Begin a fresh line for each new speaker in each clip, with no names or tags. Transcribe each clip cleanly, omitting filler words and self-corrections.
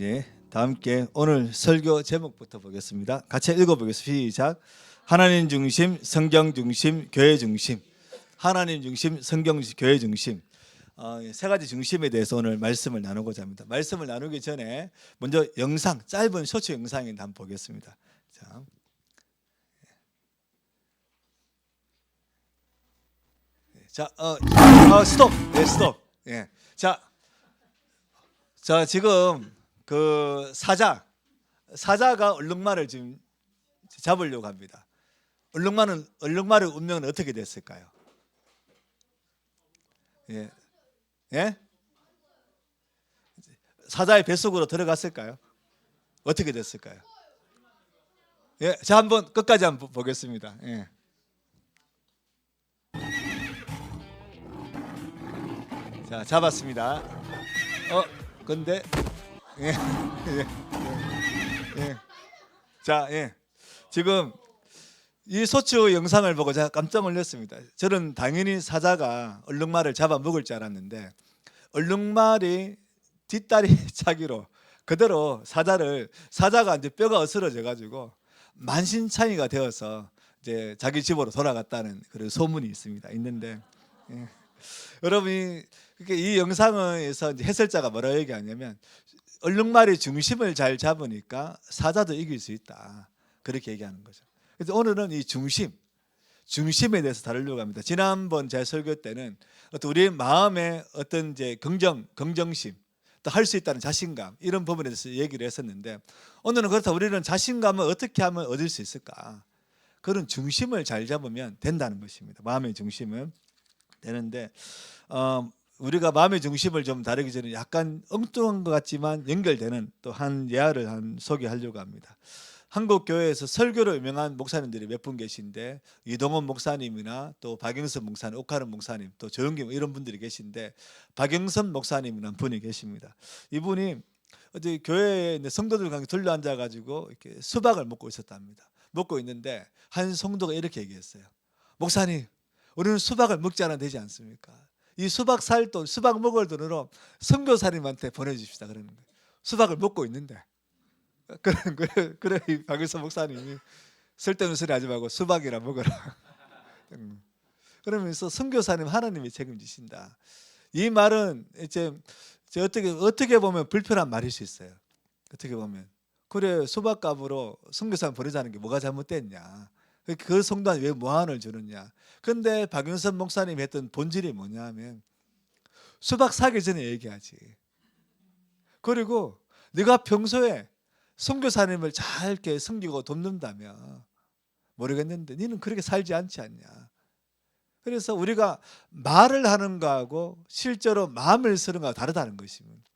예, 다 함께 오늘 설교 제목부터 보겠습니다. 같이 읽어보겠습니다. 시작. 하나님 중심, 성경 중심, 교회 중심. 하나님 중심, 성경 중심, 교회 중심. 세 가지 중심에 대해서 오늘 말씀을 나누고자 합니다. 말씀을 나누기 전에 먼저 영상, 짧은 쇼츠 영상을 한번 보겠습니다. 스톱. 네, 스톱. 예. 자, 지금 그 사자가 얼룩말을 지금 잡으려고 합니다. 얼룩말의 운명은 어떻게 됐을까요? 예, 예? 사자의 뱃속으로 들어갔을까요? 어떻게 됐을까요? 예, 자 한번 끝까지 한번 보겠습니다. 예. 자, 잡았습니다. 근데 예, 예, 예. 자, 예. 지금 이 소츠 영상을 보고 제가 깜짝 놀랐습니다. 저는 당연히 사자가 얼룩말을 잡아 먹을 줄 알았는데 얼룩말이 뒷다리 차기로 그대로 사자가 이제 뼈가 어스러져 가지고 만신창이가 되어서 이제 자기 집으로 돌아갔다는 그런 소문이 있는데 예. 여러분이 이 영상에서 이제 해설자가 뭐라고 얘기하냐면 얼룩말이 중심을 잘 잡으니까 사자도 이길 수 있다 그렇게 얘기하는 거죠. 그래서 오늘은 이 중심에 대해서 다루려고 합니다. 지난번 제 설교 때는 어떤 우리의 마음의 어떤 이제 긍정심, 또 할 수 있다는 자신감 이런 부분에 대해서 얘기를 했었는데 오늘은 그렇다 우리는 자신감을 어떻게 하면 얻을 수 있을까? 그런 중심을 잘 잡으면 된다는 것입니다. 마음의 중심은 되는데 우리가 마음의 중심을 좀 다루기 전에 약간 엉뚱한 것 같지만 연결되는 또 한 예화를 소개하려고 합니다. 한국 교회에서 설교로 유명한 목사님들이 몇 분 계신데 이동원 목사님이나 또 박영선 목사님, 옥하는 목사님, 또 조영김 이런 분들이 계신데 박영선 목사님이라는 분이 계십니다. 이분이 어제 교회에 성도들과 함께 둘러앉아 가지고 이렇게 수박을 먹고 있었답니다. 먹고 있는데 한 성도가 이렇게 얘기했어요. 목사님, 우리는 수박을 먹지 않아도 되지 않습니까? 이 수박 살 돈, 수박 먹을 돈으로 선교사님한테 보내주십시다 그러는 거예요. 수박을 먹고 있는데. 그래 박일선 목사님이 쓸데없는 소리 하지 말고 수박이라 먹어라. 그러면서 선교사님 하나님이 책임지신다. 이 말은 이제 어떻게 보면 불편한 말일 수 있어요. 어떻게 보면 그래 수박값으로 선교사님 보내자는 게 뭐가 잘못됐냐? 그 성도한테 왜 무한을 주느냐? 근데 박영선 목사님이 했던 본질이 뭐냐면 수박 사기 전에 얘기하지. 그리고 네가 평소에 선교사님을 잘 이렇게 섬기고 돕는다면 모르겠는데 너는 그렇게 살지 않지 않냐. 그래서 우리가 말을 하는 거하고 실제로 마음을 쓰는 거하고 다르다는 것입니다.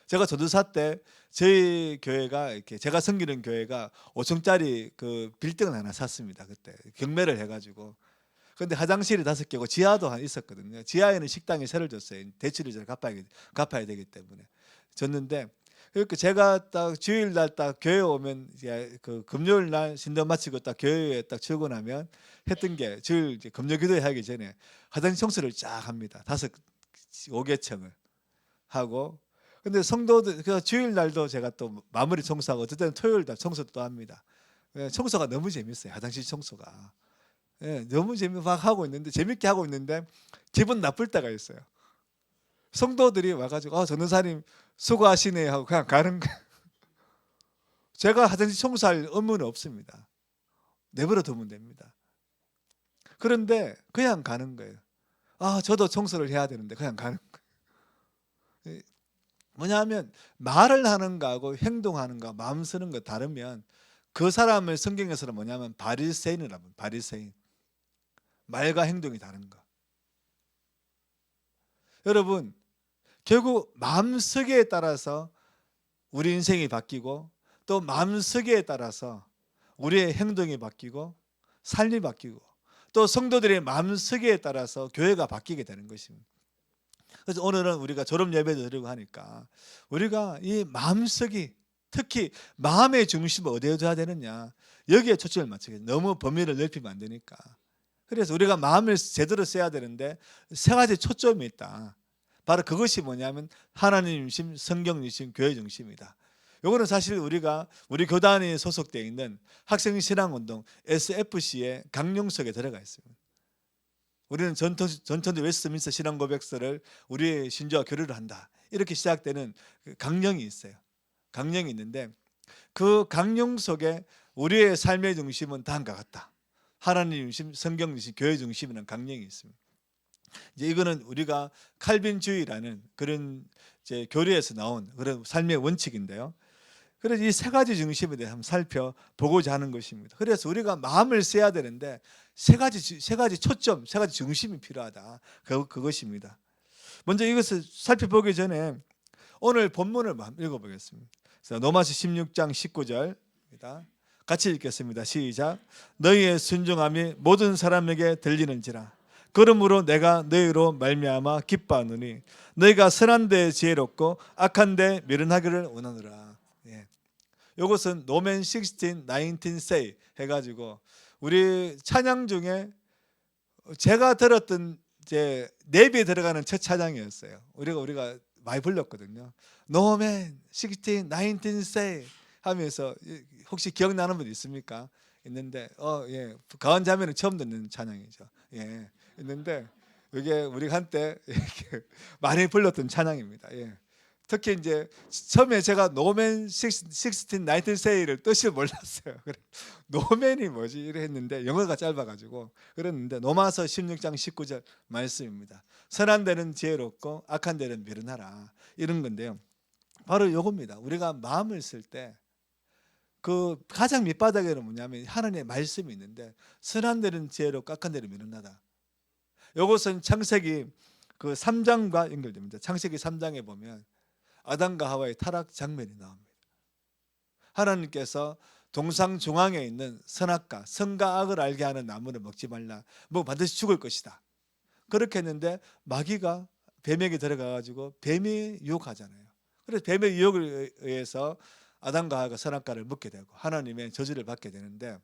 제가 전도사 때 저희 교회가 이렇게 제가 섬기는 교회가 5층짜리 그 빌딩을 하나 샀습니다. 그때 경매를 해가지고. 근데 화장실이 5개고 지하도 하나 있었거든요. 지하에는 식당에 새를 줬어요. 대출을 잘 갚아야 되기 때문에 줬는데. 그러니까 제가 딱 주일날 딱 교회 오면 이제 그 금요일 날 신도 마치고 딱 교회에 딱 출근하면 했던 게 주일 이제 금요 기도회 하기 전에 화장실 청소를 쫙 합니다. 5개층을 하고. 근데 성도들 그 주일 날도 제가 또 마무리 청소하고 어쨌든 토요일 날 청소도 또 합니다. 청소가 너무 재밌어요. 화장실 청소가. 너무 막 하고 있는데 재밌게 하고 있는데 기분 나쁠 때가 있어요. 성도들이 와가지고 전도사님 수고하시네 하고 그냥 가는 거예요. 제가 화장실 청소할 의무는 없습니다. 내버려 두면 됩니다. 그런데 그냥 가는 거예요. 저도 청소를 해야 되는데 그냥 가는 거예요. 뭐냐면 말을 하는 거하고 행동하는 거, 마음 쓰는 거 다르면 그 사람을 성경에서는 뭐냐면 바리새인이라고. 바리새인. 말과 행동이 다른 거. 여러분 결국 마음쓰기에 따라서 우리 인생이 바뀌고 또 마음쓰기에 따라서 우리의 행동이 바뀌고 삶이 바뀌고 또 성도들의 마음쓰기에 따라서 교회가 바뀌게 되는 것입니다. 그래서 오늘은 우리가 졸업 예배도 드리고 하니까 우리가 이 마음쓰기 특히 마음의 중심을 어디에 둬야 되느냐 여기에 초점을 맞추게 너무 범위를 넓히면 안 되니까. 그래서 우리가 마음을 제대로 써야 되는데 세 가지 초점이 있다. 바로 그것이 뭐냐면 하나님 중심, 성경 중심, 교회 중심이다. 요거는 사실 우리가 우리 교단에 소속되어 있는 학생 신앙운동 SFC의 강령석에 들어가 있습니다. 우리는 전천지 웨스트민스터 신앙 고백서를 우리의 신조와 교류를 한다. 이렇게 시작되는 강령이 있어요. 강령이 있는데 그 강령 속에 우리의 삶의 중심은 다음과 같다. 하나님 중심, 성경 중심, 교회 중심이라는 강령이 있습니다. 이제 이거는 우리가 칼빈주의라는 그런 이제 교리에서 나온 그런 삶의 원칙인데요. 그래서 이 세 가지 중심에 대해 한번 살펴보고자 하는 것입니다. 그래서 우리가 마음을 써야 되는데 세 가지 초점, 세 가지 중심이 필요하다. 그것입니다. 먼저 이것을 살펴보기 전에 오늘 본문을 읽어보겠습니다. 로마서 16장 19절입니다. 같이 읽겠습니다. 시작. 너희의 순종함이 모든 사람에게 들리는지라. 그러므로 내가 너희로 말미암아 기뻐하노니 너희가 선한 데 지혜롭고 악한 데 미련하기를 원하노라. 예. 이것은 노맨 16, 19 say 해가지고 우리 찬양 중에 제가 들었던 이제 내비에 들어가는 첫 찬양이었어요. 우리가 많이 불렀거든요. 노맨 16, 19 say 하면서 혹시 기억나는 분 있습니까? 있는데 예. 가은 자매는 처음 듣는 찬양이죠. 예. 있는데 이게 우리가 한때 이렇게 많이 불렀던 찬양입니다. 예. 특히 이제 처음에 제가 노맨 16, 19 say를 뜻을 몰랐어요. 그래 노맨이 뭐지 이래 했는데 영어가 짧아가지고 그랬는데 로마서 16장 19절 말씀입니다. 선한 데는 지혜롭고 악한 데는 미련하라 이런 건데요. 바로 요겁니다. 우리가 마음을 쓸 때 그 가장 밑바닥에는 뭐냐면 하나님의 말씀이 있는데 선한 데는 지혜롭고 악한 데는 미련하다. 이것은 창세기 그 3장과 연결됩니다. 창세기 3장에 보면 아담과 하와의 타락 장면이 나옵니다. 하나님께서 동상 중앙에 있는 선악과 선과 악을 알게 하는 나무를 먹지 말라. 뭐 반드시 죽을 것이다. 그렇게 했는데 마귀가 뱀에게 들어가가지고 뱀이 유혹하잖아요. 그래서 뱀의 유혹에 의해서 아담과 하와가 선악과를 먹게 되고 하나님의 저주를 받게 되는데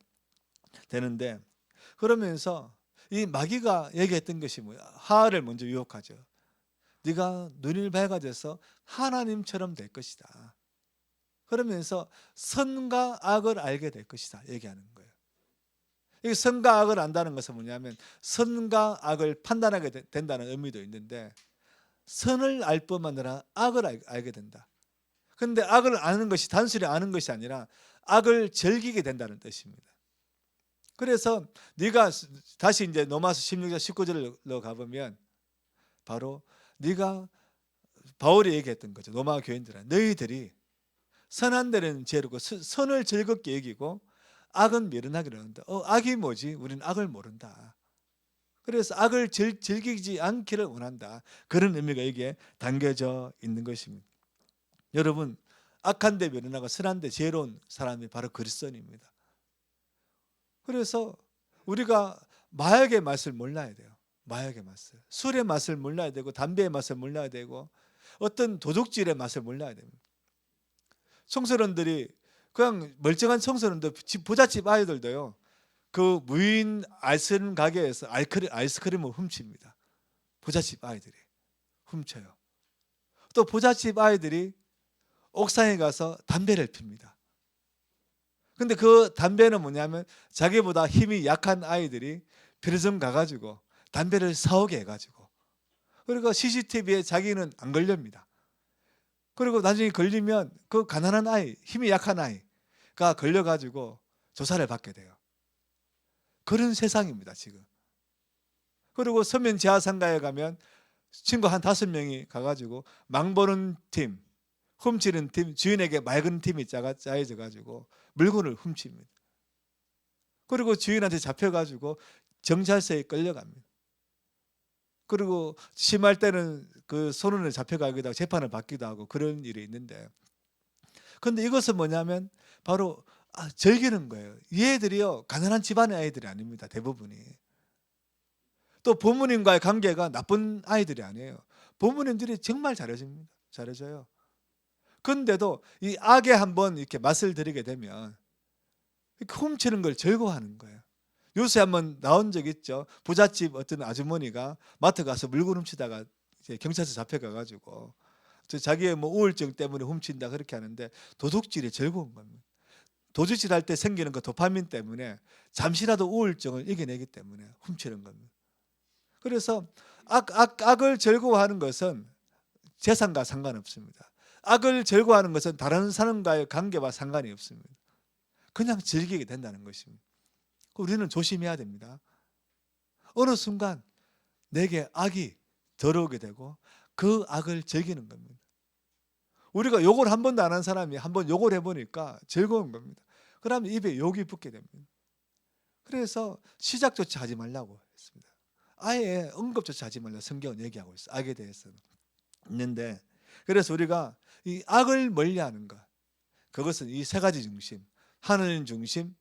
그러면서 이 마귀가 얘기했던 것이 뭐야? 하와를 먼저 유혹하죠. 네가 눈이 밝아져서 하나님처럼 될 것이다. 그러면서 선과 악을 알게 될 것이다 얘기하는 거예요. 이 선과 악을 안다는 것은 뭐냐면 선과 악을 판단하게 된다는 의미도 있는데 선을 알 뿐만 아니라 악을 알게 된다. 그런데 악을 아는 것이 단순히 아는 것이 아니라 악을 즐기게 된다는 뜻입니다. 그래서 네가 다시 이제 로마서 16장 19절로 가보면 바로 네가 바울이 얘기했던 거죠. 로마 교인들은 너희들이 선한 데는 지혜롭고 선을 즐겁게 여기고 악은 미련하기로 하는데 악이 뭐지? 우리는 악을 모른다. 그래서 악을 즐기지 않기를 원한다. 그런 의미가 여기에 담겨져 있는 것입니다. 여러분 악한 데 미련하고 선한 데 지혜로운 사람이 바로 그리스도인입니다. 그래서 우리가 마약의 맛을 몰라야 돼요. 마약의 맛을. 술의 맛을 몰라야 되고 담배의 맛을 몰라야 되고 어떤 도둑질의 맛을 몰라야 됩니다. 청소년들이 그냥 멀쩡한 청소년들 부잣집 아이들도요. 그 무인 아이스크림 가게에서 아이스크림을 훔칩니다. 부잣집 아이들이 훔쳐요. 또 부잣집 아이들이 옥상에 가서 담배를 핍니다. 근데 그 담배는 뭐냐면 자기보다 힘이 약한 아이들이 편의점 가가지고 담배를 사오게 해가지고 그리고 CCTV에 자기는 안 걸립니다. 그리고 나중에 걸리면 그 가난한 아이, 힘이 약한 아이가 걸려가지고 조사를 받게 돼요. 그런 세상입니다 지금. 그리고 서면 지하상가에 가면 친구 한 5명이 가가지고 망보는 팀, 훔치는 팀, 주인에게 맑은 팀이 짜여져 가지고 물건을 훔칩니다. 그리고 주인한테 잡혀가지고 경찰서에 끌려갑니다. 그리고 심할 때는 그 소년을 잡혀가기도 하고 재판을 받기도 하고 그런 일이 있는데 그런데 이것은 뭐냐면 바로 즐기는 거예요. 얘들이요 가난한 집안의 아이들이 아닙니다. 대부분이. 또 부모님과의 관계가 나쁜 아이들이 아니에요. 부모님들이 정말 잘해줍니다. 잘해줘요. 그런데도 이 악에 한번 이렇게 맛을 들이게 되면 훔치는 걸 즐거워하는 거예요. 요새 한번 나온 적 있죠. 부잣집 어떤 아주머니가 마트 가서 물건 훔치다가 이제 경찰서 잡혀가가지고 자기의 뭐 우울증 때문에 훔친다 그렇게 하는데 도둑질이 즐거운 겁니다. 도둑질 할 때 생기는 그 도파민 때문에 잠시라도 우울증을 이겨내기 때문에 훔치는 겁니다. 그래서 악을 즐거워하는 것은 재산과 상관없습니다. 악을 즐거워하는 것은 다른 사람과의 관계와 상관이 없습니다. 그냥 즐기게 된다는 것입니다. 우리는 조심해야 됩니다. 어느 순간 내게 악이 들어오게 되고 그 악을 즐기는 겁니다. 우리가 욕을 한 번도 안 한 사람이 한번 욕을 해보니까 즐거운 겁니다. 그러면 입에 욕이 붙게 됩니다. 그래서 시작조차 하지 말라고 했습니다. 아예 언급조차 하지 말라 성경은 얘기하고 있어요. 악에 대해서는 있는데, 그래서 우리가 이 악을 멀리하는 것, 그것은 이 세 가지 중심, 하나님 중심,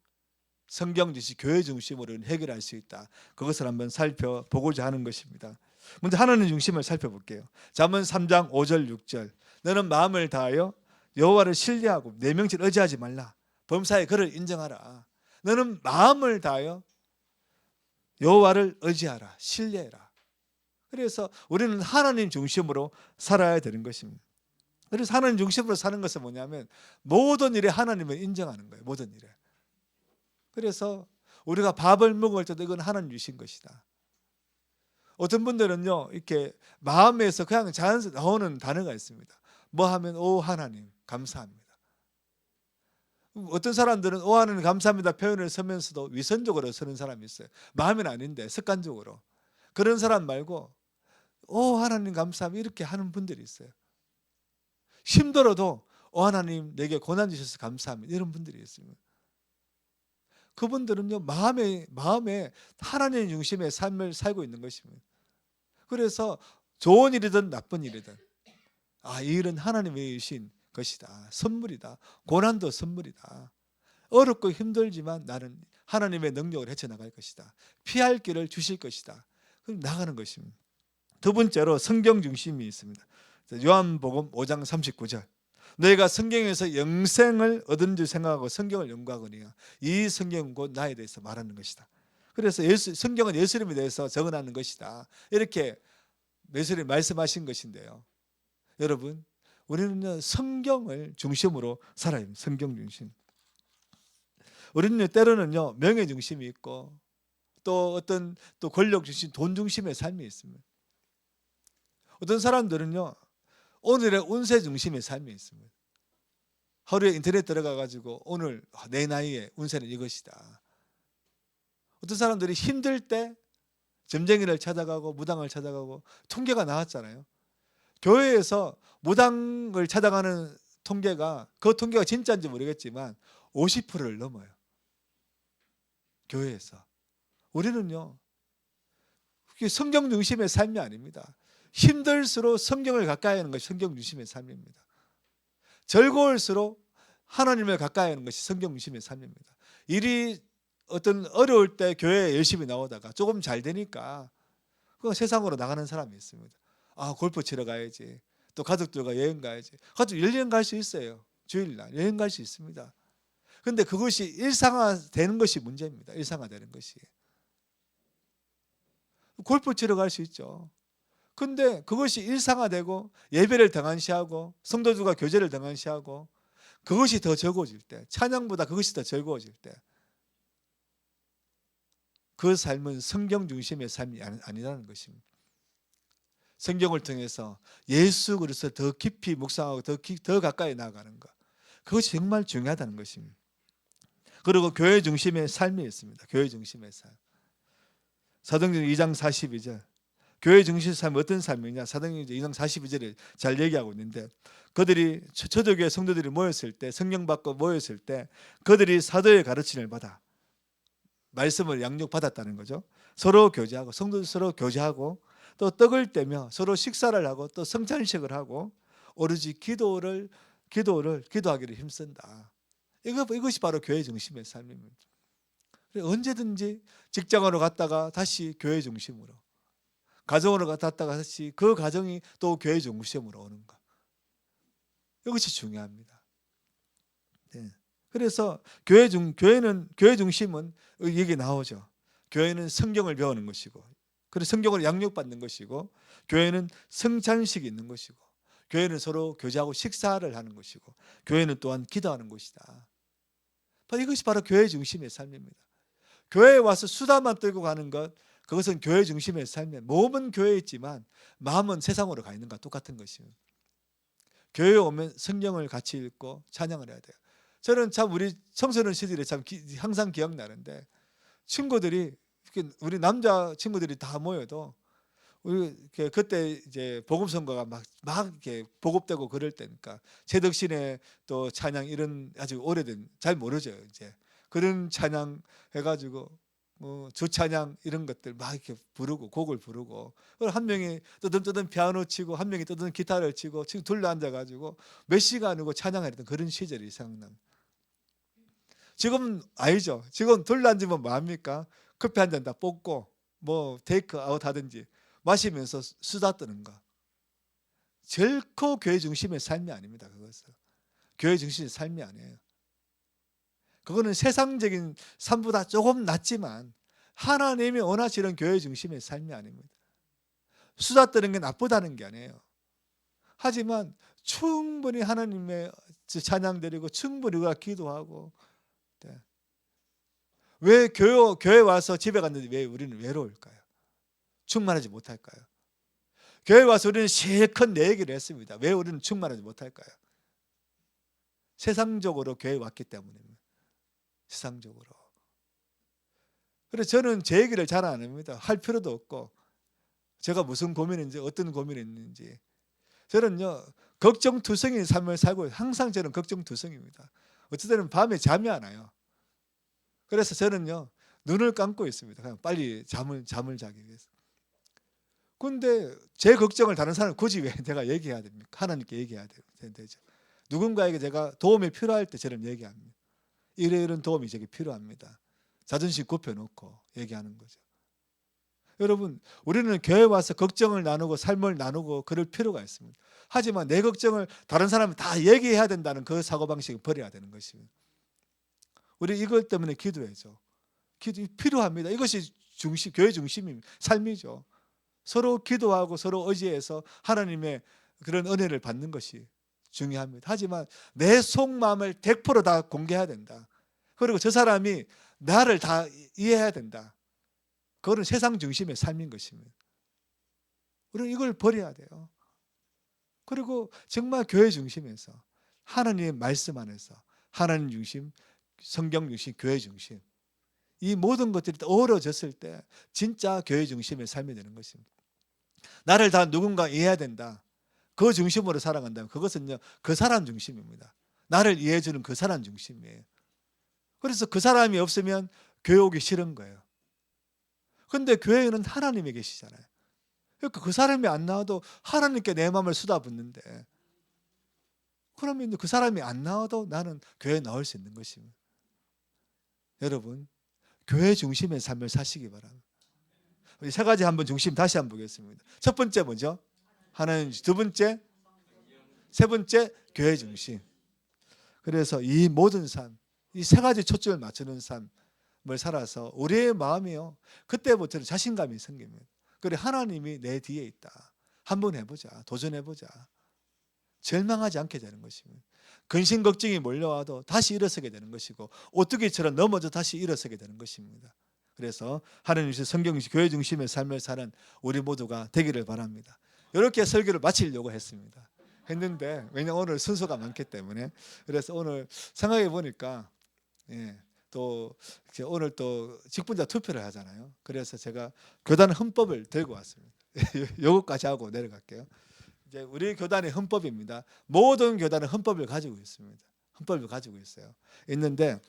성경 중심, 교회 중심으로 해결할 수 있다. 그것을 한번 살펴보고자 하는 것입니다. 먼저 하나님 중심을 살펴볼게요. 잠언 3장 5절 6절. 너는 마음을 다하여 여호와를 신뢰하고 내 명치를 의지하지 말라. 범사에 그를 인정하라. 너는 마음을 다하여 여호와를 의지하라. 신뢰해라. 그래서 우리는 하나님 중심으로 살아야 되는 것입니다. 그래서 하나님 중심으로 사는 것은 뭐냐면 모든 일에 하나님을 인정하는 거예요. 모든 일에. 그래서 우리가 밥을 먹을 때도 이건 하나님 주신 것이다. 어떤 분들은요 이렇게 마음에서 그냥 자연스럽게 나오는 단어가 있습니다. 뭐 하면 오 하나님 감사합니다. 어떤 사람들은 오 하나님 감사합니다 표현을 쓰면서도 위선적으로 쓰는 사람이 있어요. 마음은 아닌데 습관적으로. 그런 사람 말고 오 하나님 감사합니다 이렇게 하는 분들이 있어요. 힘들어도 오 하나님 내게 고난 주셔서 감사합니다 이런 분들이 있습니다. 그분들은요 마음에 하나님 중심의 삶을 살고 있는 것입니다. 그래서 좋은 일이든 나쁜 일이든 이 일은 하나님이 주신 것이다. 선물이다. 고난도 선물이다. 어렵고 힘들지만 나는 하나님의 능력을 헤쳐나갈 것이다. 피할 길을 주실 것이다. 그럼 나가는 것입니다. 두 번째로 성경 중심이 있습니다. 요한복음 5장 39절. 너희가 성경에서 영생을 얻은 줄 생각하고 성경을 연구하거니와 이 성경은 곧 나에 대해서 말하는 것이다. 그래서 성경은 예수님에 대해서 적어놓는 것이다. 이렇게 예수님이 말씀하신 것인데요. 여러분 우리는 성경을 중심으로 살아요. 성경 중심. 우리는 때로는요 명예 중심이 있고 또 어떤 또 권력 중심, 돈 중심의 삶이 있습니다. 어떤 사람들은요 오늘의 운세 중심의 삶이 있습니다. 하루에 인터넷 들어가 가지고 오늘 내 나이에 운세는 이것이다. 어떤 사람들이 힘들 때 점쟁이를 찾아가고 무당을 찾아가고 통계가 나왔잖아요. 교회에서 무당을 찾아가는 통계가 그 통계가 진짜인지 모르겠지만 50%를 넘어요. 교회에서. 우리는요 그게 성경 중심의 삶이 아닙니다. 힘들수록 성경을 가까이 하는 것이 성경 중심의 삶입니다. 즐거울수록 하나님을 가까이 하는 것이 성경 중심의 삶입니다. 일이 어떤 어려울 때 교회에 열심히 나오다가 조금 잘 되니까 그 세상으로 나가는 사람이 있습니다. 골프 치러 가야지. 또 가족들과 여행 가야지. 가족 여행 갈 수 있어요. 주일날 여행 갈 수 있습니다. 그런데 그것이 일상화되는 것이 문제입니다. 일상화되는 것이. 골프 치러 갈 수 있죠. 근데 그것이 일상화되고 예배를 등한시하고 성도들과 교제를 등한시하고 그것이 더 즐거워질 때, 찬양보다 그것이 더 즐거워질 때, 그 삶은 성경 중심의 삶이 아니라는 것입니다. 성경을 통해서 예수 그리스도를 더 깊이 묵상하고 더 가까이 나아가는 것, 그것이 정말 중요하다는 것입니다. 그리고 교회 중심의 삶이 있습니다. 교회 중심의 삶. 사도행전 2장 42절. 교회 중심의 삶은 어떤 삶이냐? 사도행전 2장 42절에 잘 얘기하고 있는데, 그들이 초대교회 성도들이 모였을 때, 성령 받고 모였을 때 그들이 사도의 가르침을 받아 말씀을 양육받았다는 거죠. 서로 교제하고, 성도들 서로 교제하고, 또 떡을 떼며 서로 식사를 하고 또 성찬식을 하고 오로지 기도하기를 힘쓴다. 이것이 바로 교회 중심의 삶입니다. 언제든지 직장으로 갔다가 다시 교회 중심으로, 가정으로 갔다가 다시 그 가정이 또 교회 중심으로 오는 것, 이것이 중요합니다. 네. 그래서 교회 중심은 여기 나오죠. 교회는 성경을 배우는 것이고, 그래서 성경을 양육받는 것이고, 교회는 성찬식이 있는 것이고, 교회는 서로 교제하고 식사를 하는 것이고, 교회는 또한 기도하는 곳이다. 이것이 바로 교회 중심의 삶입니다. 교회에 와서 수다만 떨고 가는 것, 그것은 교회 중심의 삶이에요. 몸은 교회에 있지만 마음은 세상으로 가 있는 것과 똑같은 것입니다. 교회에 오면 성경을 같이 읽고 찬양을 해야 돼요. 저는 참 우리 청소년 시절에 참 항상 기억나는데, 친구들이, 우리 남자 친구들이 다 모여도 우리 그때 이제 복음 선거가 막 이렇게 보급되고 그럴 때니까 제덕신의 또 찬양 이런 아주 오래된, 잘 모르죠 이제, 그런 찬양 해가지고 뭐 주찬양 이런 것들 막 이렇게 부르고 곡을 부르고, 한 명이 뜨든 피아노 치고 한 명이 뜨든 기타를 치고 지금 둘러 앉아가지고 몇 시간이고 찬양했던 그런 시절이 생각납니다. 지금 아니죠. 지금 둘러 앉으면 뭐합니까? 커피 한 잔 다 뽑고 뭐 테이크 아웃 하든지 마시면서 수다 떠는 거. 결코 교회 중심의 삶이 아닙니다. 그것은 교회 중심의 삶이 아니에요. 그거는 세상적인 삶보다 조금 낫지만 하나님이 원하시는 교회 중심의 삶이 아닙니다. 수다 떠는 게 나쁘다는 게 아니에요. 하지만 충분히 하나님의 찬양 드리고 충분히 우리가 기도하고, 네. 왜 교회 와서 집에 갔는데 왜 우리는 외로울까요? 충만하지 못할까요? 교회 와서 우리는 실컷 내 얘기를 했습니다. 왜 우리는 충만하지 못할까요? 세상적으로 교회 왔기 때문입니다. 세상적으로. 그래서 저는 제 얘기를 잘 안 합니다. 할 필요도 없고, 제가 무슨 고민인지 어떤 고민이 있는지. 저는요, 걱정투성인 삶을 살고, 항상 저는 걱정투성입니다. 어떨 때는 밤에 잠이 안 와요. 그래서 저는요, 눈을 감고 있습니다. 그냥 빨리 잠을 자기 위해서. 근데 제 걱정을 다른 사람은 굳이 왜 내가 얘기해야 됩니까? 하나님께 얘기해야 되죠. 누군가에게 제가 도움이 필요할 때 저는 얘기합니다. 이런 도움이 제게 필요합니다. 자존심 굽혀놓고 얘기하는 거죠. 여러분, 우리는 교회 와서 걱정을 나누고 삶을 나누고 그럴 필요가 있습니다. 하지만 내 걱정을 다른 사람이 다 얘기해야 된다는 그 사고방식을 버려야 되는 것입니다. 우리 이것 때문에 기도해죠. 기도 필요합니다. 이것이 교회 중심입니다. 삶이죠. 서로 기도하고 서로 의지해서 하나님의 그런 은혜를 받는 것이 중요합니다. 하지만 내 속마음을 100% 다 공개해야 된다. 그리고 저 사람이 나를 다 이해해야 된다. 그거는 세상 중심의 삶인 것입니다. 우리는 이걸 버려야 돼요. 그리고 정말 교회 중심에서 하나님의 말씀 안에서 하나님 중심, 성경 중심, 교회 중심, 이 모든 것들이 어우러졌을 때 진짜 교회 중심의 삶이 되는 것입니다. 나를 다 누군가 이해해야 된다. 그 중심으로 살아간다면 그것은요, 그 사람 중심입니다. 나를 이해해주는 그 사람 중심이에요. 그래서 그 사람이 없으면 교회 오기 싫은 거예요. 그런데 교회는 하나님이 계시잖아요. 그러니까 그 사람이 안 나와도 하나님께 내 마음을 쏟아붓는데, 그러면 그 사람이 안 나와도 나는 교회에 나올 수 있는 것입니다. 여러분, 교회 중심의 삶을 사시기 바랍니다. 우리 세 가지 한번 중심 다시 한번 보겠습니다. 첫 번째 뭐죠? 하나님, 두 번째, 세 번째 교회 중심. 그래서 이 모든 삶, 이 세 가지 초점을 맞추는 삶을 살아서 우리의 마음이요, 그때부터는 자신감이 생깁니다. 그래, 하나님이 내 뒤에 있다. 한번 해보자. 도전해보자. 절망하지 않게 되는 것입니다. 근심 걱정이 몰려와도 다시 일어서게 되는 것이고, 오뚜기처럼 넘어져 다시 일어서게 되는 것입니다. 그래서 하나님의 성경 교회 중심의 삶을 사는 우리 모두가 되기를 바랍니다. 이렇게 설교를 마치려고 했는데 왜냐하면 오늘 순서가 많기 때문에. 그래서 오늘 생각해 보니까, 또 오늘 또 직분자 투표를 하잖아요. 그래서 제가 교단 헌법을 들고 왔습니다. 요것까지 하고 내려갈게요. 이제 우리 교단의 헌법입니다. 모든 교단은 헌법을 가지고 있습니다. 헌법을 가지고 있어요. 있는데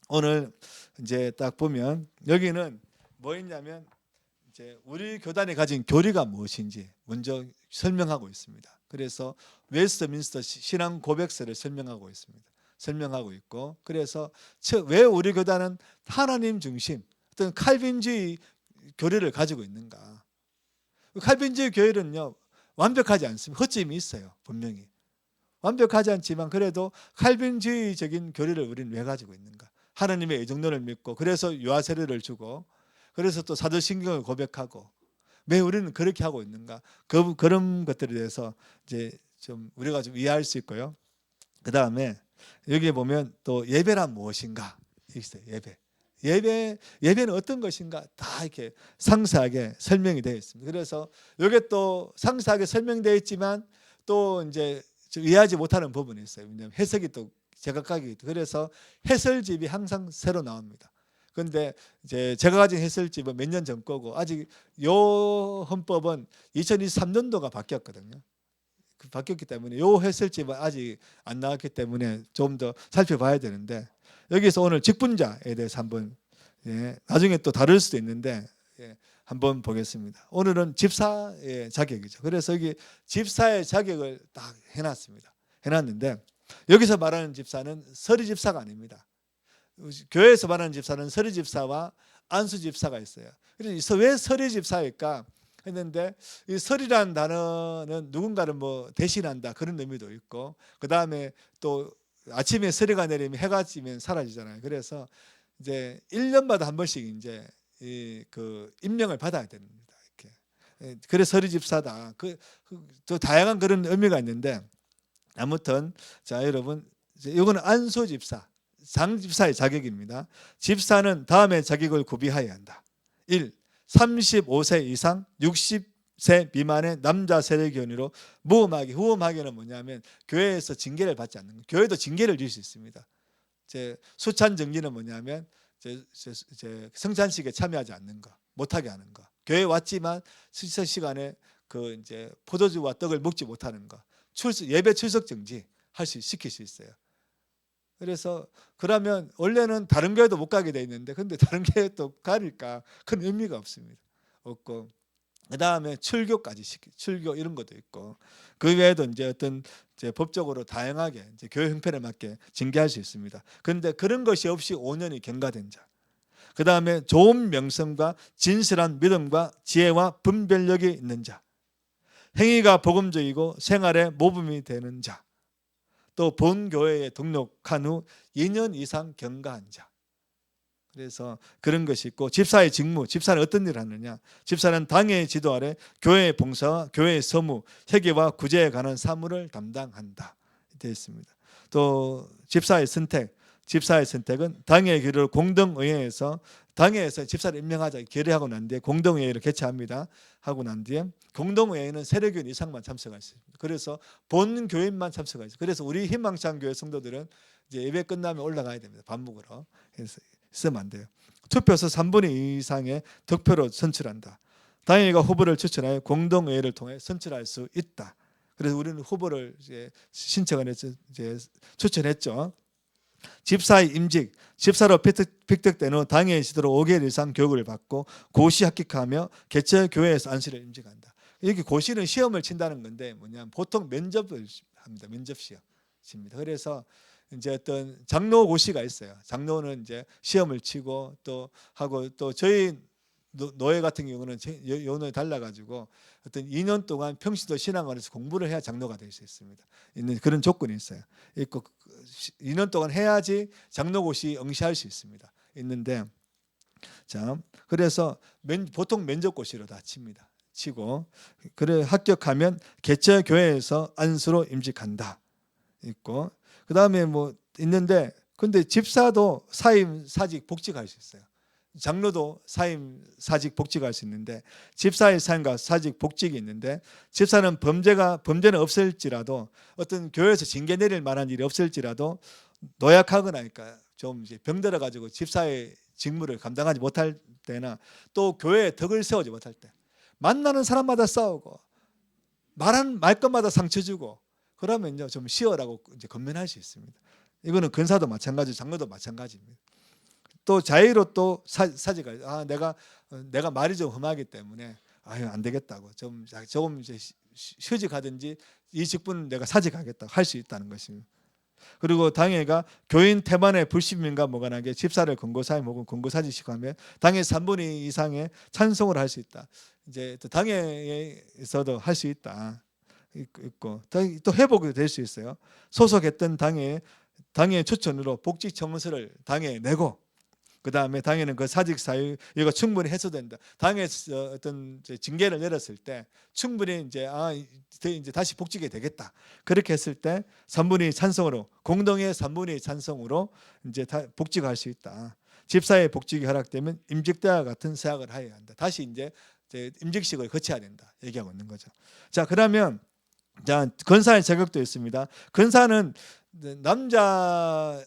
오늘 이제 딱 보면 여기는 뭐 있냐면, 이제 우리 교단이 가진 교리가 무엇인지 먼저 설명하고 있습니다. 그래서 웨스트민스터 신앙 고백서를 설명하고 있습니다. 설명하고 있고, 그래서 왜 우리 교단은 하나님 중심, 어떤 칼빈주의 교리를 가지고 있는가? 칼빈주의 교리는요, 완벽하지 않습니다. 허점이 있어요. 분명히 완벽하지 않지만 그래도 칼빈주의적인 교리를 우리는 왜 가지고 있는가? 하나님의 애정론을 믿고, 그래서 유아세례를 주고, 그래서 또 사도신경을 고백하고, 왜 우리는 그렇게 하고 있는가? 그런 것들에 대해서 이제 좀 우리가 좀 이해할 수 있고요. 그 다음에 여기에 보면 또 예배란 무엇인가 있어요. 예배는 어떤 것인가 다 이렇게 상세하게 설명이 되어 있습니다. 그래서 이게 또 상세하게 설명되어 있지만 또 이제 좀 이해하지 못하는 부분이 있어요. 왜냐하면 해석이 또 제각각이기 때문에. 그래서 해설집이 항상 새로 나옵니다. 그런데 이제 제가 가진 해설집은 몇 년 전 거고 아직 요 헌법은 2023년도가 바뀌었거든요. 바뀌었기 때문에 요 해설집은 아직 안 나왔기 때문에 좀 더 살펴봐야 되는데 여기서 오늘 직분자에 대해서 한번 나중에 또 다룰 수도 있는데 한번 보겠습니다. 오늘은 집사의 자격이죠. 그래서 여기 집사의 자격을 딱 해놨는데 여기서 말하는 집사는 서리 집사가 아닙니다. 교회에서 말하는 집사는 서리 집사와 안수 집사가 있어요. 그래서 왜 서리 집사일까 했는데 이 설이라는 단어는 누군가를 뭐 대신한다 그런 의미도 있고 그 다음에 또 아침에 서리가 내리면 해가 지면 사라지잖아요. 그래서 이제 1년마다 한 번씩 이제 그 임명을 받아야 됩니다. 이렇게. 그래서 서리 집사다. 또 다양한 그런 의미가 있는데 아무튼 자 여러분 이거는 안수 집사, 장 집사의 자격입니다. 집사는 다음의 자격을 구비하여야 한다. 1. 35세 이상 60세 미만의 남자 세례교인으로 후험하기는 뭐냐면 교회에서 징계를 받지 않는 거예요. 교회도 징계를 줄 수 있습니다. 수찬 정지는 뭐냐면 성찬식에 참여하지 않는 거, 못하게 하는 거. 교회 왔지만 수찬 시간에 그 이제 포도주와 떡을 먹지 못하는 거. 예배 출석 정지 시킬 수 있어요. 그래서 그러면 원래는 다른 교회도 못 가게 돼 있는데 근데 다른 교회 또 가니까 큰 의미가 없고 그 다음에 출교 이런 것도 있고 그 외에도 이제 어떤 법적으로 다양하게 이제 교회 형편에 맞게 징계할 수 있습니다. 그런데 그런 것이 없이 5년이 경과된 자, 그 다음에 좋은 명성과 진실한 믿음과 지혜와 분별력이 있는 자, 행위가 복음적이고 생활에 모범이 되는 자, 또 본교회에 등록한 후 2년 이상 경과한 자. 그래서 그런 것이 있고 집사의 직무, 집사는 어떤 일을 하느냐. 집사는 당의 지도 아래 교회의 봉사와 교회의 서무, 회계와 구제에 관한 사무를 담당한다 되어 있습니다. 또 집사의 선택은 당의 규례를 공동의회에서 당회에서 집사를 임명하자 결의하고 난 뒤에 공동회의를 개최합니다. 하고 난 뒤에 공동회의는 세례교인 이상만 참석할 수 있습니다. 그래서 본 교인만 참석할 수 있습니다. 그래서 우리 희망찬 교회 성도들은 이제 예배 끝나면 올라가야 됩니다. 밥 먹으러. 그래서 있으면 안 돼요. 투표서 3분의 2 이상의 득표로 선출한다. 당회가 후보를 추천하여 공동회의를 통해 선출할 수 있다. 그래서 우리는 후보를 이제 신청을 해서 이제 추천했죠. 집사의 임직, 집사로 픽득된 후 당회의 지도로 5개월 이상 교육을 받고 고시 합격하며 개척 교회에서 안수를 임직한다. 이렇게 고시는 시험을 친다는 건데 뭐냐면 보통 면접을 합니다. 면접 시험입니다. 그래서 이제 어떤 장로 고시가 있어요. 장로는 이제 시험을 치고 또 하고 또 저희 노예 같은 경우는 요원을 달라가지고 어떤 2년 동안 평시도 신앙원에서 공부를 해야 장로가 될 수 있습니다. 있는 그런 조건이 있어요. 있고 2년 동안 해야지 장로고시 응시할 수 있습니다. 있는데 자 그래서 보통 면접고시로 다 칩니다. 치고 그래 합격하면 개척 교회에서 안수로 임직한다. 있고 그 다음에 뭐 있는데 근데 집사도 사임 사직 복직할 수 있어요. 장로도 사임 사직 복직할 수 있는데 집사의 사임과 사직 복직이 있는데 집사는 범죄는 없을지라도 어떤 교회에서 징계 내릴 만한 일이 없을지라도 노약하거나 하니까 좀 이제 병들어 가지고 집사의 직무를 감당하지 못할 때나 또 교회에 덕을 세우지 못할 때 만나는 사람마다 싸우고 말 것마다 상처 주고 그러면요 좀 쉬어라고 이제 건면할 수 있습니다. 이거는 근사도 마찬가지, 장로도 마찬가지입니다. 또 자의로 또 사직을 내가 말이 좀 험하기 때문에 안 되겠다고 조금 이제 휴직하든지 이 직분은 내가 사직하겠다고 할 수 있다는 것입니다. 그리고 당회가 교인 태반의 불신민과 무관하게 집사를 권고사임 혹은 권고사직시하면 당회 3분의 2 이상의 찬송을 할 수 있다. 이제 또 당회에서도 할 수 있다. 있고 또 회복이 될 수 있어요. 소속했던 당회 추천으로 복직 청원서를 당회에 내고 그 다음에 당에는 그 사직 사유 이거 충분히 해소된다. 당에 어떤 징계를 내렸을 때 충분히 이제 다시 복직이 되겠다. 그렇게 했을 때 3분의 2 찬성으로 공동의 3분의 2 찬성으로 이제 다 복직할 수 있다. 집사의 복직이 허락되면 임직 때와 같은 사역을 하여야 한다. 다시 이제 임직식을 거쳐야 된다. 얘기하고 있는 거죠. 자, 그러면 자, 권사의 자격도 있습니다. 권사는 남자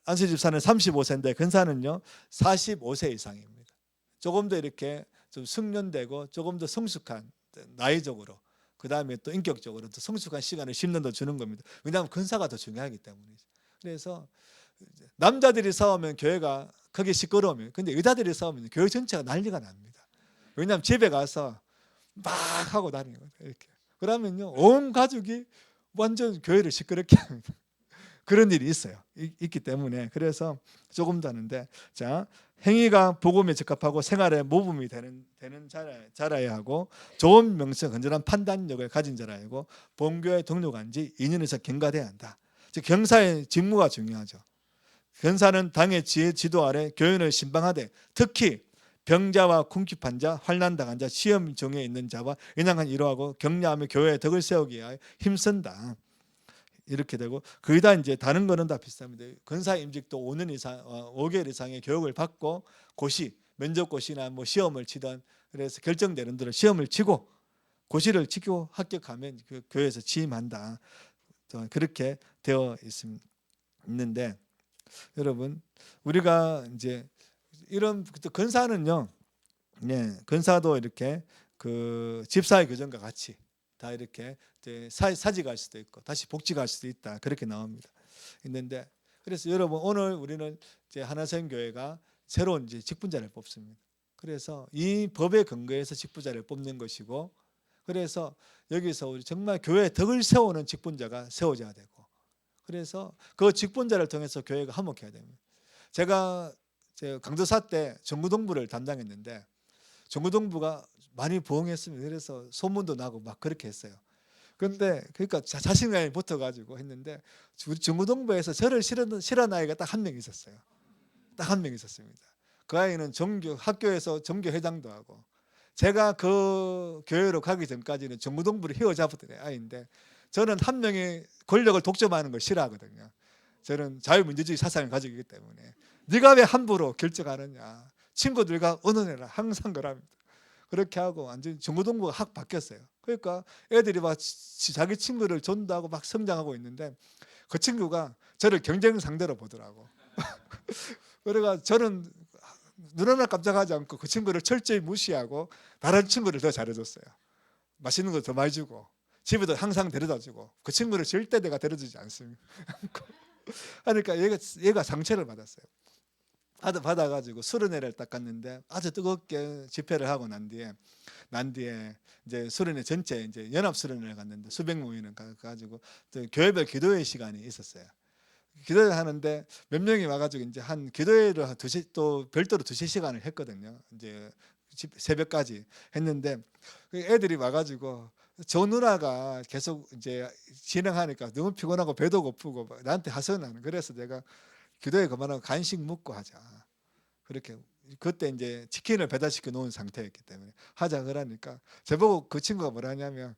안수 집사는 35세인데 권사는요 45세 이상입니다. 조금 더 이렇게 좀 숙련되고 조금 더 성숙한 나이적으로 그 다음에 또 인격적으로 더 성숙한 시간을 10년 더 주는 겁니다. 왜냐하면 권사가 더 중요하기 때문이죠. 그래서 남자들이 싸우면 교회가 크게 시끄러우면 근데 여자들이 싸우면 교회 전체가 난리가 납니다. 왜냐하면 집에 가서 막 하고 다니는 거죠. 이렇게. 그러면요 온 가족이 완전 교회를 시끄럽게 합니다. 그런 일이 있어요. 있기 때문에 그래서 조금 더 하는데 자 행위가 복음에 적합하고 생활에 모범이 되는 자라야 하고 좋은 명성, 건전한 판단력을 가진 자라야 하고 본교에 등록한 지 2년 이상 경과돼야 한다. 즉 경사의 직무가 중요하죠. 경사는 당의 지도 아래 교인을 신방하되 특히 병자와 궁핍한 자, 환난당한 자, 시험 중에 있는 자와 인양한 이로하고 격려하며 교회의 덕을 세우기 위하여 힘쓴다. 이렇게 되고 거의 다 이제 다른 거는 다 비슷합니다. 권사 임직도 5년 이상, 5개월 이상의 교육을 받고 고시, 면접고시나 뭐 시험을 치던 그래서 결정되는 대로 시험을 치고 고시를 치고 합격하면 그 교회에서 취임한다. 그렇게 되어 있는데 여러분 우리가 이제 이런 권사는요, 네, 권사도 이렇게 그 집사의 교정과 같이 다 이렇게 사직할 수도 있고 다시 복직할 수도 있다 그렇게 나옵니다. 있는데 그래서 여러분 오늘 우리는 이제 하나생교회가 새로운 이제 직분자를 뽑습니다. 그래서 이 법에 근거해서 직분자를 뽑는 것이고 그래서 여기서 우리 정말 교회의 덕을 세우는 직분자가 세워져야 되고 그래서 그 직분자를 통해서 교회가 화목해야 됩니다. 제가 강도사 때 전구동부를 담당했는데 전구동부가 많이 부흥했습니다. 그래서 소문도 나고 막 그렇게 했어요. 그런데 그러니까 자신감이 붙어가지고 했는데 우리 전구동부에서 저를 싫어하는 아이가 딱 한 명 있었어요. 딱 한 명 있었습니다. 그 아이는 학교에서 종교 회장도 하고 제가 그 교회로 가기 전까지는 전구동부를 휘어잡았던 아이인데 저는 한 명의 권력을 독점하는 걸 싫어하거든요. 저는 자유민주주의 사상을 가지고 있기 때문에 네가 왜 함부로 결정하느냐. 친구들과 의논해라. 항상 그럽니다. 그렇게 하고 완전 전구동부가 확 바뀌었어요. 그러니까 애들이 막 자기 친구를 존대하고 막 성장하고 있는데 그 친구가 저를 경쟁 상대로 보더라고. 그래가 저는 눈 하나 깜짝하지 않고 그 친구를 철저히 무시하고 다른 친구를 더 잘해줬어요. 맛있는 거 더 많이 주고 집에도 항상 데려다주고 그 친구를 절대 내가 데려주지 않습니다. 그러니까 얘가 상처를 받았어요. 받아가지고 수련회를 딱 갔는데 아주 뜨겁게 집회를 하고 난 뒤에 이제 수련회 전체 이제 연합 수련회를 갔는데 수백 명이는 가가지고 교회별 기도회 시간이 있었어요. 기도를 하는데 몇 명이 와가지고 이제 한 기도회를 또 별도로 2-3시간을 했거든요. 이제 새벽까지 했는데 애들이 와가지고 저 누나가 계속 이제 진행하니까 너무 피곤하고 배도 고프고 나한테 하소연하는. 그래서 내가 기도회 그만하고 간식 먹고 하자. 그렇게 그때 이제 치킨을 배달시켜 놓은 상태였기 때문에 하자 그러니까 저보고 그 친구가 뭐라 하냐면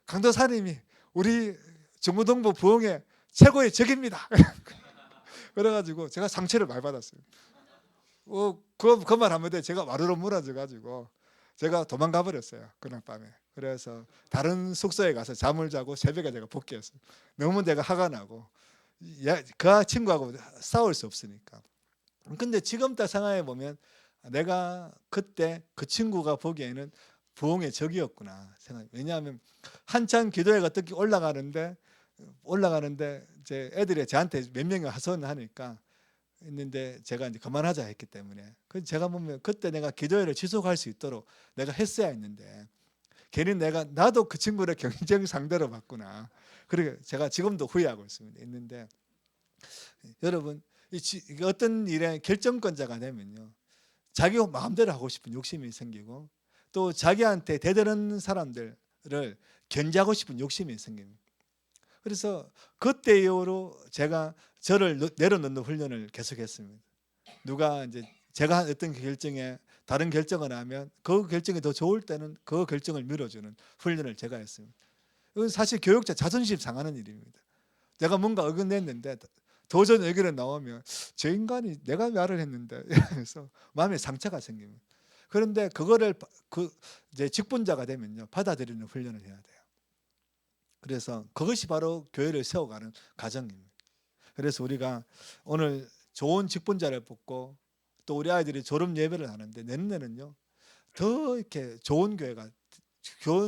강도사님이 우리 정무동부 부흥의 최고의 적입니다. 그래가지고 제가 상처를 많이 받았어요. 그 말 한마디에 제가 와르르 무너져가지고 제가 도망가 버렸어요. 그날 밤에. 그래서 다른 숙소에 가서 잠을 자고 새벽에 제가 복귀했어요. 너무 내가 화가 나고 그 친구하고 싸울 수 없으니까. 근데 지금 딱 생각해 보면 내가 그때 그 친구가 보기에는 부흥의 적이었구나 생각. 왜냐하면 한참 기도회가 특히 올라가는데 이제 애들이 저한테 몇 명이 하소연을 하니까 있는데 제가 이제 그만하자 했기 때문에 그 제가 보면 그때 내가 기도회를 지속할 수 있도록 내가 했어야 했는데 괜히 나도 그 친구를 경쟁 상대로 봤구나. 그리고 제가 지금도 후회하고 있습니다. 있는데 여러분 어떤 일에 결정권자가 되면요 자기 마음대로 하고 싶은 욕심이 생기고 또 자기한테 대드는 사람들을 견제하고 싶은 욕심이 생깁니다. 그래서 그때 이후로 제가 저를 내려놓는 훈련을 계속했습니다. 누가 이제 제가 한 어떤 결정에 다른 결정을 하면 그 결정이 더 좋을 때는 그 결정을 밀어주는 훈련을 제가 했습니다. 이건 사실 교육자 자존심 상하는 일입니다. 내가 뭔가 의견냈는데 도전 의견이 나오면 저 인간이 내가 말을 했는데 그래서 마음에 상처가 생깁니다. 그런데 그거를 이제 직분자가 되면요 받아들이는 훈련을 해야 돼요. 그래서 그것이 바로 교회를 세워가는 과정입니다. 그래서 우리가 오늘 좋은 직분자를 뽑고 또 우리 아이들이 졸업 예배를 하는데 내년에는요 더 이렇게 좋은 교회가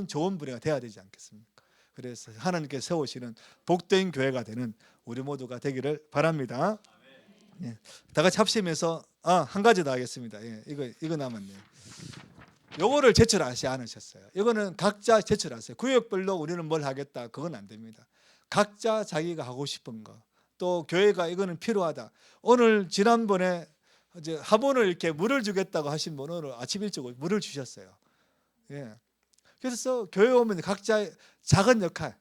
좋은 부류가 돼야 되지 않겠습니까? 그래서 하나님께 세우시는 복된 교회가 되는 우리 모두가 되기를 바랍니다. 예. 다 같이 합심해서 한 가지 더 하겠습니다. 예. 이거 남았네요. 요거를 제출하지 않으셨어요. 이거는 각자 제출하세요. 구역별로 우리는 뭘 하겠다 그건 안 됩니다. 각자 자기가 하고 싶은 거, 또 교회가 이거는 필요하다. 오늘 지난번에 이제 화분을 이렇게 물을 주겠다고 하신 분은 오늘 아침 일찍 물을 주셨어요. 예. 그래서 교회에 오면 각자 작은 역할,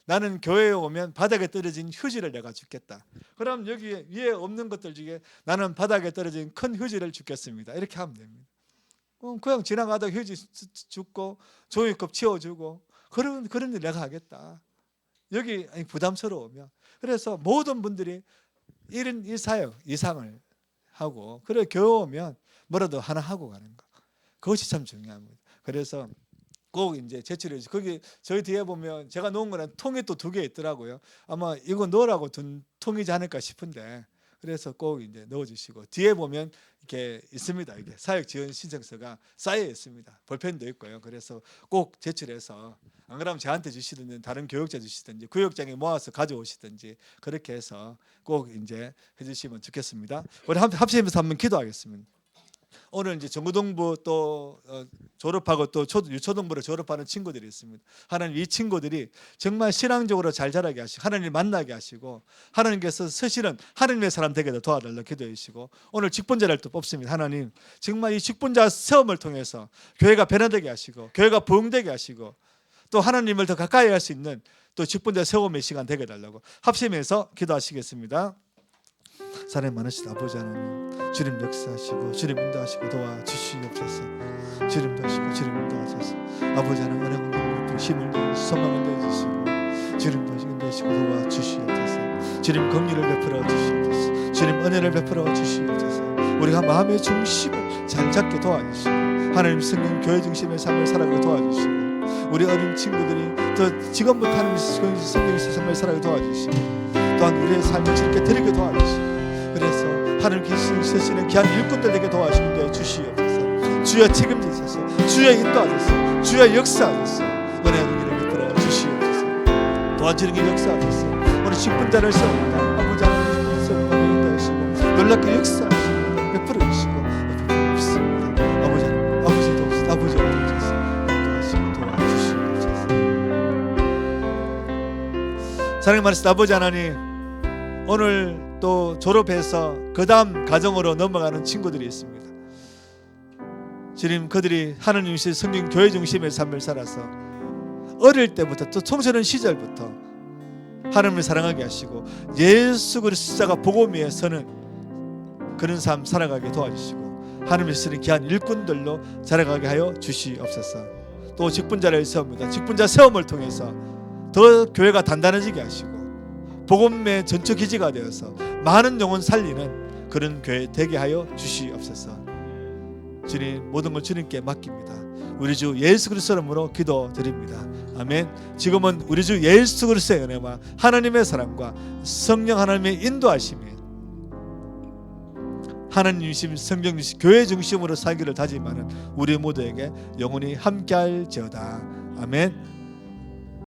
나는 교회에 오면 바닥에 떨어진 휴지를 내가 줍겠다. 그럼 여기 위에 없는 것들 중에 나는 바닥에 떨어진 큰 휴지를 줍겠습니다. 이렇게 하면 됩니다. 그냥 지나가다 휴지 줍고 종이컵 치워주고 그런 일 내가 하겠다. 여기 부담스러우면 그래서 모든 분들이 이런 이 사역 이상을 하고 그래 교회 오면 뭐라도 하나 하고 가는 거 그것이 참 중요합니다. 그래서 꼭 이제 제출해 주시고 거기 저희 뒤에 보면 제가 놓은 거는 통이 또 2개 있더라고요. 아마 이거 넣으라고 둔 통이지 않을까 싶은데 그래서 꼭 이제 넣어주시고 뒤에 보면 이렇게 있습니다. 이게 사역 지원 신청서가 쌓여 있습니다. 볼펜도 있고요. 그래서 꼭 제출해서 안 그러면 저한테 주시든지 다른 교육자 주시든지 구역장에 모아서 가져오시든지 그렇게 해서 꼭 이제 해주시면 좋겠습니다. 우리 합심해서 한번 기도하겠습니다. 오늘 이제 전고등부 또 졸업하고 또 유초등부를 졸업하는 친구들이 있습니다. 하나님 이 친구들이 정말 신앙적으로 잘 자라게 하시고 하나님을 만나게 하시고 하나님께서 서실은 하나님의 사람 되게 도와달라고 기도해 주시고 오늘 직분자를 또 뽑습니다. 하나님 정말 이 직분자 시험을 통해서 교회가 변화되게 하시고 교회가 부흥되게 하시고 또 하나님을 더 가까이 할 수 있는 또 직분자 세움의 시간 되게 해달라고 합심해서 기도하시겠습니다. 사랑이 많으신 아버지 하나님 주님 역사하시고 주님 인도하시고 도와주시옵소서. 주님 도우시고 주님 인도하소서. 아버지 하나님 은혜 공동을 힘을 내주시고 소망을 내주시고 주님 도우시고 도와주시옵소서. 주님 긍휼을 베풀어 주시옵소서. 주님 은혜를 베풀어 주시옵소서. 우리가 마음의 중심을 잘 잡게 도와주시고 하나님 성령 교회 중심의 삶을 살아가게 도와주시고 우리 어린 친구들이 또 지금부터 하나님 성령의 삶을 살아가게 도와주시고 또한 우리의 삶을 즐겁게 드리게 도와주시고 그래서 하나님께서 쓰시는 귀한 일꾼들 되게 도와주시는데 주시옵소서. 주여 책임지소서. 주여 인도하소서. 주여 역사하소서. 은혜의 일을 베풀어 주시옵소서. 도와주는 게 역사하소서. 오늘 직분자를 세웁니다. 아버지 하나님께서 인도하시고 놀랍게 역사하시고 베풀어 주시고 믿습니다. 아버지 도와주셔서 인도하시고 도와주시옵소서. 사랑의 말씀 아버지 하나님 오늘 또 졸업해서 그 다음 가정으로 넘어가는 친구들이 있습니다. 주님 그들이 하나님이신 성령 교회 중심의 삶을 살아서 어릴 때부터 또 청소년 시절부터 하나님을 사랑하게 하시고 예수 그리스도가 복음 위에 서는 그런 삶 살아가게 도와주시고 하나님의 쓰는 귀한 일꾼들로 자라가게 하여 주시옵소서. 또 직분자를 세웁니다. 직분자 세움을 통해서 더 교회가 단단해지게 하시고 복음의 전초 기지가 되어서 많은 영혼 살리는 그런 교회 되게 하여 주시옵소서. 주님 모든 걸 주님께 맡깁니다. 우리 주 예수 그리스도 이름으로 기도드립니다. 아멘. 지금은 우리 주 예수 그리스도의 은혜와 하나님의 사랑과 성령 하나님의 인도하심이 하나님 중심 성령 중심 교회 중심으로 살기를 다짐하는 우리 모두에게 영원히 함께할지어다. 아멘.